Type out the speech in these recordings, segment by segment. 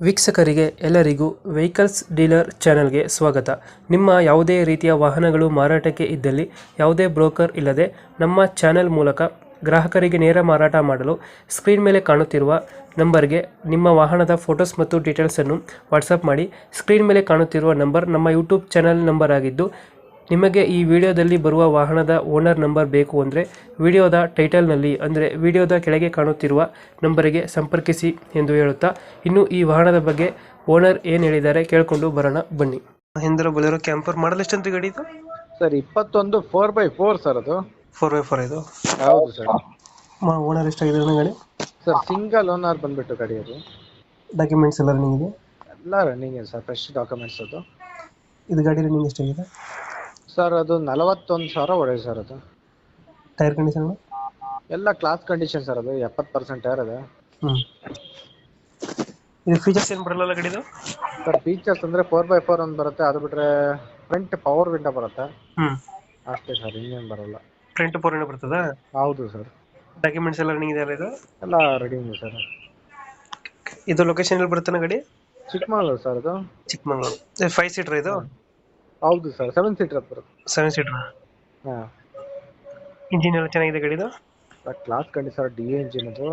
ವೀಕ್ಷಕರಿಗೆ ಎಲ್ಲರಿಗೂ vehicles dealer ಚಾನೆಲ್ಗೆ ಸ್ವಾಗತ. ನಿಮ್ಮ ಯಾವುದೇ ರೀತಿಯ ವಾಹನಗಳು ಮಾರಾಟಕ್ಕೆ ಇದ್ದಲ್ಲಿ ಯಾವುದೇ ಬ್ರೋಕರ್ ಇಲ್ಲದೆ ನಮ್ಮ ಚಾನೆಲ್ ಮೂಲಕ ಗ್ರಾಹಕರಿಗೆ ನೇರ ಮಾರಾಟ ಮಾಡಲು ಸ್ಕ್ರೀನ್ ಮೇಲೆ ಕಾಣುತ್ತಿರುವ ನಂಬರ್ಗೆ ನಿಮ್ಮ ವಾಹನದ ಫೋಟೋಸ್ ಮತ್ತು ಡೀಟೇಲ್ಸನ್ನು ವಾಟ್ಸಪ್ ಮಾಡಿ. ಸ್ಕ್ರೀನ್ ಮೇಲೆ ಕಾಣುತ್ತಿರುವ ನಂಬರ್ ನಮ್ಮ ಯೂಟ್ಯೂಬ್ ಚಾನೆಲ್ ನಂಬರ್ ಆಗಿದ್ದು, ನಿಮಗೆ ಈ ವಿಡಿಯೋದಲ್ಲಿ ಬರುವ ವಾಹನದ ಓನರ್ ನಂಬರ್ ಬೇಕು ಅಂದರೆ ವಿಡಿಯೋದ ಟೈಟಲ್ನಲ್ಲಿ ಅಂದರೆ ವಿಡಿಯೋದ ಕೆಳಗೆ ಕಾಣುತ್ತಿರುವ ನಂಬರಿಗೆ ಸಂಪರ್ಕಿಸಿ ಎಂದು ಹೇಳುತ್ತಾ, ಇನ್ನು ಈ ವಾಹನದ ಬಗ್ಗೆ ಓನರ್ ಏನು ಹೇಳಿದ್ದಾರೆ ಕೇಳಿಕೊಂಡು ಬರೋಣ ಬನ್ನಿ. ಮಹೇಂದ್ರ ಬೊಲೆರೋ ಕ್ಯಾಂಪರ್ ಮಾಡಲ್ ಎಷ್ಟಂತ ಗಾಡಿ ಇದು? ಸರ್ 21 4x4 ಸರ್ ಅದು. 4x4 ಇದು. ಹೌದು ಸರ್. ಓನರ್ ಎಷ್ಟಾಗಿದೆ ಗಾಡಿ? ಸರ್ ಸಿಂಗಲ್ ಓನರ್ ಬಂದ್ಬಿಟ್ಟು ಗಾಡಿ ಅದು. ಡಾಕ್ಯುಮೆಂಟ್ಸ್ ಎಲ್ಲ ರನ್ನಿಂಗ್ ಇದೆ? ಎಲ್ಲ ರನ್ನಿಂಗ್ ಇದೆ ಸರ್, ಫ್ರೆಶ್ ಡಾಕ್ಯುಮೆಂಟ್ಸ್ ಅದು. ಇದು ಗಾಡಿ ರನ್ನಿಂಗ್ ಎಷ್ಟಾಗಿದೆ? ಸರ್ ಅದು 41,000 ಹೊಡೆಯುತ್ತೆ ಸರ್ ಅದು. ಟೈರ್ ಕಂಡೀಷನ್ ಎಲ್ಲ ಕ್ಲಾಸ್ ಕಂಡೀಷನ್ ಸರ್ ಅದು. 70% ಟೈರ್ ಇದೆ. ಇದು ಫೀಚರ್ಸ್ ಏನು ಬರಲ್ಲ ಗಾಡಿದು? ಸರ್ ಫೀಚರ್ಸ್ ಅಂದ್ರೆ 4x4 ಒಂದು ಬರುತ್ತೆ, ಅದು ಬಿಟ್ರೆ ಫ್ರಂಟ್ ಪವರ್ ವಿಂಡೋ ಬರುತ್ತೆ ಅಷ್ಟೇ ಸರ್, ಇನ್ನೇನು ಬರಲ್ಲ. ಫ್ರಂಟ್ ಪವರ್ ವಿಂಡೋ ಬರ್ತದಾ? ಹೌದು ಸರ್. ಡಾಕ್ಯುಮೆಂಟ್ಸ್ ಎಲ್ಲ ರನ್ನಿಂಗ್ ಇದೆ ಇದು? ಎಲ್ಲ ರೆಡಿ ಇದೆ ಸರ್. ಇದು ಲೊಕೇಶನ್ ಎಲ್ಲಿ ಬರುತ್ತೆ ಗಾಡಿ? ಚಿಕ್ಕಮಗಳೂರು ಸರ್ ಅದು. ಚಿಕ್ಕಮಂಗ್ಳೂರು. 5 ಸೀಟರ್ ಇದು? ಹೌದು ಸರ್, 7 ಸೀಟರ್ ಬರುತ್ತೆ. 7 ಸೀಟರ್. ಹಾಂ. ಇಂಜಿನ್ ಎಲ್ಲ ಚೆನ್ನಾಗಿದೆ ಗಾಡಿದು? Sir class condition D engine ಅದು.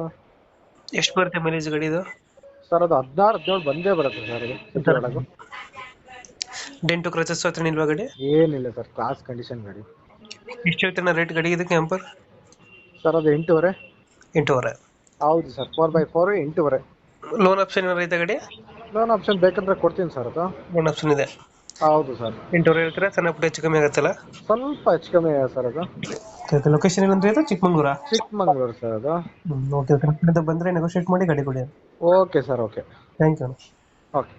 ಎಷ್ಟು ಬರುತ್ತೆ ಮೈಲೇಜ್ ಗಾಡಿದು? ಸರ್ ಅದು 16-17 ಬಂದೇ ಬರುತ್ತೆ ಸರ್ ಅದು ಸಿಟಿ ಒಳಗೆ. ಡೆಂಟು ಕ್ರಚಸ್ ಹತ್ರ ನಿಲ್ವಾ ಗಾಡಿ? ಏನಿಲ್ಲ ಸರ್, ಕ್ಲಾಸ್ ಕಂಡೀಷನ್ ಗಾಡಿ. ಎಷ್ಟು ಹೇಳ್ತೀರಾ ರೇಟ್ ಗಾಡಿಗೆ ಇದು ಕ್ಯಾಂಪರ್? ಸರ್ ಅದು 8.5. 8.5. ಹೌದು ಸರ್, 4x4 8.5. ಲೋನ್ ಆಪ್ಷನ್ ಏನಾರ ಐತೆ ಗಾಡಿ? ಲೋನ್ ಆಪ್ಷನ್ ಬೇಕಂದ್ರೆ ಕೊಡ್ತೀನಿ ಸರ್ ಅದು. ಲೋನ್ ಆಪ್ಷನ್ ಇದೆ? ಹೌದು ಸರ್. 8.5 ಹೇಳ್ತೀರಾ? ಸಣ್ಣ ಪುಟ್ಟ ಹೆಚ್ಚು ಕಮ್ಮಿ ಆಗುತ್ತಲ್ಲ? ಸ್ವಲ್ಪ ಹೆಚ್ಚು ಕಮ್ಮಿ ಇದೆ ಸರ್ ಅದು. ಲೊಕೇಶನ್ ಏನಂದ್ರೆ ಇದು ಚಿಕ್ಕಮಂಗ್ಳೂರಾ? ಚಿಕ್ಕಮಗಳೂರು ಸರ್ ಅದು. ಓಕೆ, ಬಂದರೆ ನೆಗೋಷಿಯೇಟ್ ಮಾಡಿ ಗಾಡಿ ಕೊಡಿ. Okay sir, okay. Thank you. Okay.